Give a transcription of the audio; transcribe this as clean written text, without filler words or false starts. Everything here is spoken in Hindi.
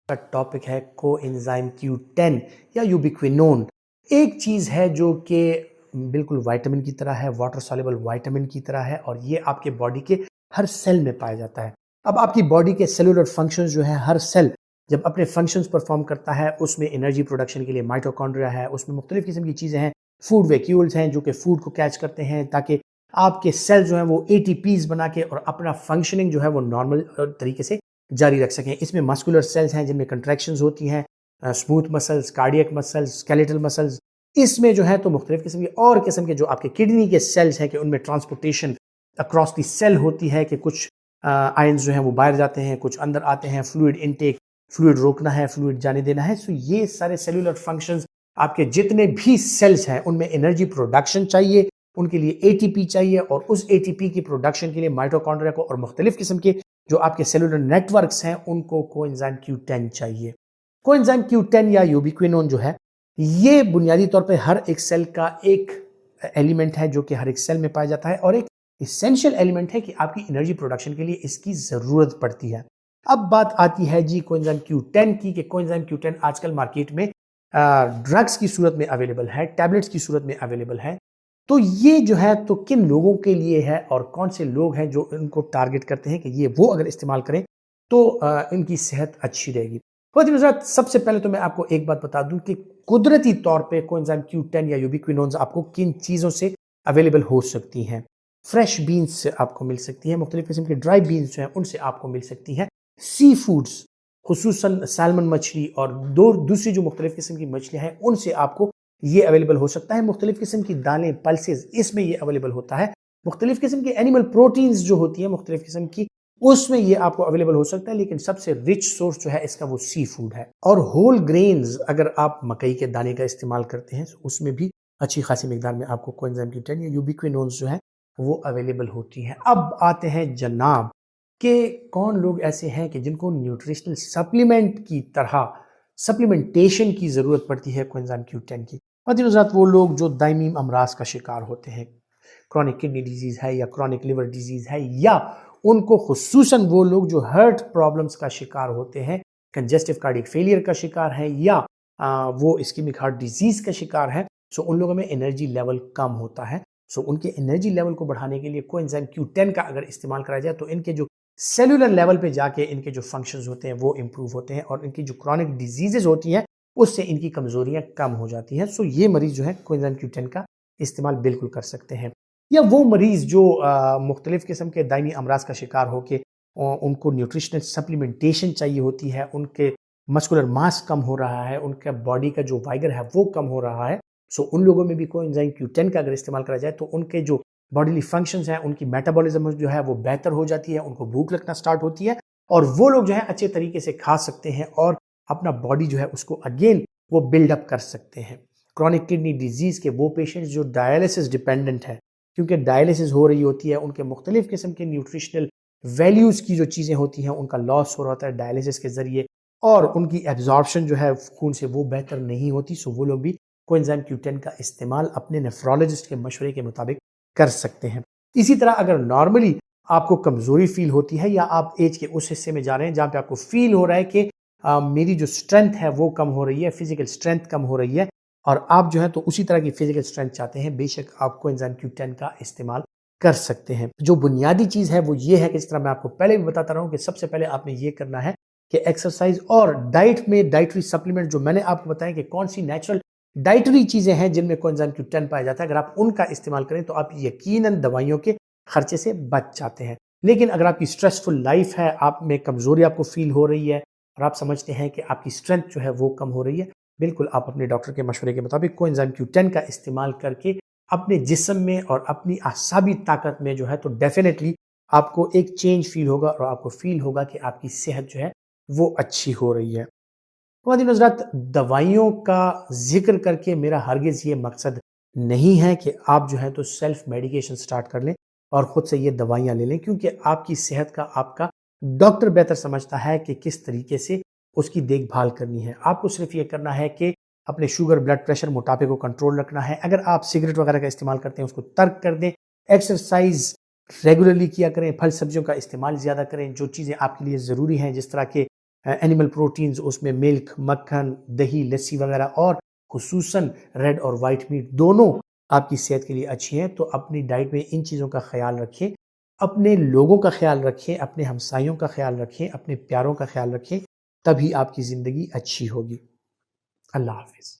का टॉपिक है कोएंजाइम Q10 या यूबिक्विनोन। एक चीज़ है जो कि बिल्कुल विटामिन की तरह है, वाटर सॉल्युबल विटामिन की तरह है और ये आपके बॉडी के हर सेल में पाया जाता है। अब आपकी बॉडी के सेलुलर फंक्शंस जो है, हर सेल जब अपने फंक्शंस परफॉर्म करता है, उसमें एनर्जी प्रोडक्शन के लिए माइटोकॉन्ड्रिया है, उसमें मुख्तलिफ किस्म की चीज़ें हैं, फूड वैक्यूल्स हैं जो कि फूड को कैच करते हैं ताकि आपके सेल जो हैं वो एटीपीज बना के और अपना फंक्शनिंग जो है वो नॉर्मल तरीके से जारी रख सकें। इसमें मस्कुलर सेल्स हैं जिनमें कंट्रैक्शंस होती हैं, smooth muscles, cardiac muscles, skeletal muscles. इसमें जो है तो मुख्तलिफ किस्म के और किस्म के जो आपके किडनी के सेल्स हैं कि उनमें ट्रांसपोर्टेशन अक्रॉस द सेल होती है कि कुछ आयंस जो हैं वो बाहर जाते हैं, कुछ अंदर आते हैं, फ्लूइड इनटेक, फ्लूइड रोकना है, फ्लूइड जाने देना है। सो ये सारे सेलुलर फंक्शंस आपके जितने भी सेल्स हैं उनमें एनर्जी प्रोडक्शन चाहिए, उनके लिए एटीपी चाहिए और उस एटीपी की प्रोडक्शन के लिए माइटोकॉन्ड्रिया को और मुख्तलिफ किस्म के जो आपके सेलुलर नेटवर्क्स हैं उनको कोएंजाइम Q10 चाहिए। कोएंजाइम Q10 या यूबिक्विनोन जो है, ये बुनियादी तौर पे हर एक सेल का एक एलिमेंट है जो कि हर एक सेल में पाया जाता है और एक इसेंशियल एलिमेंट है कि आपकी एनर्जी प्रोडक्शन के लिए इसकी ज़रूरत पड़ती है। अब बात आती है जी कोएंजाइम Q10 की कि कोएंजाइम Q10 आजकल मार्केट में ड्रग्स की सूरत में अवेलेबल है, टैबलेट्स की सूरत में अवेलेबल है। तो ये जो है तो किन लोगों के लिए है और कौन से लोग हैं जो इनको टारगेट करते हैं कि ये वो अगर इस्तेमाल करें तो इनकी सेहत अच्छी रहेगी। ख़वातीन हज़रात, सबसे पहले तो मैं आपको एक बात बता दूं कि कुदरती तौर पे कोएंजाइम Q10 या यूबिक्विनोन्स आपको किन चीज़ों से अवेलेबल हो सकती हैं। फ्रेश बीन्स से आपको मिल सकती है, मुख्तलिफ किस्म की ड्राई बीन्स जो हैं उनसे आपको मिल सकती हैं। सी फूड्स खुसूसन सैल्मन मछली और दूसरी जो मुख्तलिफ किस्म की मछलियाँ हैं उनसे आपको ये अवेलेबल हो सकता है। मुख्तलिफ किस्म की दालें, पल्सेस, इसमें ये अवेलेबल होता है। मुख्तलिफ किस्म की एनिमल प्रोटीन्स जो होती है मुख्तलिफ किस्म की, उसमें ये आपको अवेलेबल हो सकता है। लेकिन सबसे रिच सोर्स जो है इसका वो सी फूड है। और होल ग्रेन्स अगर आप मकई के दाने का इस्तेमाल करते हैं तो उसमें भी अच्छी खासी मिकदार में आपको कोएंजाइम Q10 या यूबिक्विनोन्स जो है वो अवेलेबल होती हैं। अब आते हैं जनाब कि कौन लोग ऐसे हैं कि जिनको न्यूट्रिशनल सप्लीमेंट की तरह सप्लीमेंटेशन की ज़रूरत पड़ती है कोएंजाइम Q10 की। और वो लोग जो दायमी अमराज का शिकार होते हैं, क्रॉनिक किडनी डिजीज़ है या क्रॉनिक लिवर डिजीज़ है, या उनको खुसूसन वो लोग जो हार्ट प्रॉब्लम्स का शिकार होते हैं, कंजेस्टिव कार्डियक फेलियर का शिकार है या वो इस्केमिक हार्ट डिजीज़ का शिकार है। सो उन लोगों में एनर्जी लेवल कम होता है। सो उनके एनर्जी लेवल को बढ़ाने के लिए कोएंजाइम Q10 का अगर इस्तेमाल करा जाए तो इनके जो सेलुलर लेवल पे जाके इनके जो फंक्शंस होते हैं वो इम्प्रूव होते हैं और इनकी जो क्रॉनिक डिजीजेज होती हैं उससे इनकी कमजोरियां कम हो जाती हैं। सो ये मरीज जो है कोएंजाइम Q10 का इस्तेमाल बिल्कुल कर सकते हैं। या वो मरीज जो मुख्तलिफ किस्म के दायमी अमराज का शिकार हो के उनको न्यूट्रिशनल सप्लीमेंटेशन चाहिए होती है, उनके मस्कुलर मास कम हो रहा है, उनका बॉडी का जो वाइगर है वो कम हो रहा है। सो उन लोगों में भी कोएंजाइम Q10 का अगर इस्तेमाल करा जाए तो उनके जो बॉडीली फंक्शंस हैं, उनकी मेटाबॉलिज्म जो है वो बेहतर हो जाती है, उनको भूख लगना स्टार्ट होती है और वो लोग जो है अच्छे तरीके से खा सकते हैं और अपना बॉडी जो है उसको अगेन वो बिल्डअप कर सकते हैं। क्रॉनिक किडनी डिजीज़ के वो पेशेंट्स जो डायलिसिस डिपेंडेंट है, क्योंकि डायलिसिस हो रही होती है, उनके मुख्तलिफ किस्म के न्यूट्रिशनल वैल्यूज़ की जो चीज़ें होती हैं उनका लॉस हो रहा होता है डायलिसिस के ज़रिए और उनकी एब्जॉर्प्शन जो है खून से वो बेहतर नहीं होती। सो वो लोग भी कोएंजाइम Q10 का इस्तेमाल अपने नेफ्रोलॉजिस्ट के मशवरे के मुताबिक कर सकते हैं। इसी तरह अगर नॉर्मली आपको कमज़ोरी फील होती है या आप एज के उस हिस्से में जा रहे हैं जहाँ पे आपको फील हो रहा है कि मेरी जो स्ट्रेंथ है वो कम हो रही है, फिजिकल स्ट्रेंथ कम हो रही है और आप जो है तो उसी तरह की फिजिकल स्ट्रेंथ चाहते हैं, बेशक आप कोएंजाइम Q10 का इस्तेमाल कर सकते हैं। जो बुनियादी चीज़ है वो ये है कि जिस तरह मैं आपको पहले भी बताता रहा हूँ कि सबसे पहले आपने ये करना है कि एक्सरसाइज और डाइट में डाइटरी सप्लीमेंट जो मैंने आपको बताया कि कौन सी नेचुरल डाइटरी चीज़ें हैं जिनमें कोएंजाइम Q10 पाया जाता है, अगर आप उनका इस्तेमाल करें तो आप यकीनन दवाइयों के खर्चे से बच जाते हैं। लेकिन अगर आपकी स्ट्रेसफुल लाइफ है, आप में कमज़ोरी आपको फील हो रही है और आप समझते हैं कि आपकी स्ट्रेंथ जो है वो कम हो रही है, बिल्कुल आप अपने डॉक्टर के मशवरे के मुताबिक कोएंजाइम Q10 का इस्तेमाल करके अपने जिस्म में और अपनी आसाबी ताकत में जो है तो डेफिनेटली आपको एक चेंज फील होगा और आपको फील होगा कि आपकी सेहत जो है वो अच्छी हो रही है। ख़वातीन हज़रात, दवाइयों का जिक्र करके मेरा हरगिज़ ये मकसद नहीं है कि आप जो है तो सेल्फ मेडिकेशन स्टार्ट कर लें और ख़ुद से ये दवाइयाँ ले लें, क्योंकि आपकी सेहत का आपका डॉक्टर बेहतर समझता है कि किस तरीके से उसकी देखभाल करनी है। आपको सिर्फ ये करना है कि अपने शुगर, ब्लड प्रेशर, मोटापे को कंट्रोल रखना है। अगर आप सिगरेट वगैरह का इस्तेमाल करते हैं उसको तर्क कर दें, एक्सरसाइज रेगुलरली किया करें, फल सब्जियों का इस्तेमाल ज़्यादा करें, जो चीज़ें आपके लिए ज़रूरी हैं जिस तरह के एनिमल प्रोटीन्स, उसमें मिल्क, मक्खन, दही, लस्सी वगैरह, और खुसूसन रेड और वाइट मीट दोनों आपकी सेहत के लिए अच्छी हैं। तो अपनी डाइट में इन चीज़ों का ख्याल रखें, अपने लोगों का ख्याल रखें, अपने हमसायों का ख्याल रखें, अपने प्यारों का ख्याल रखें, तभी आपकी ज़िंदगी अच्छी होगी। अल्लाह हाफ़िज़।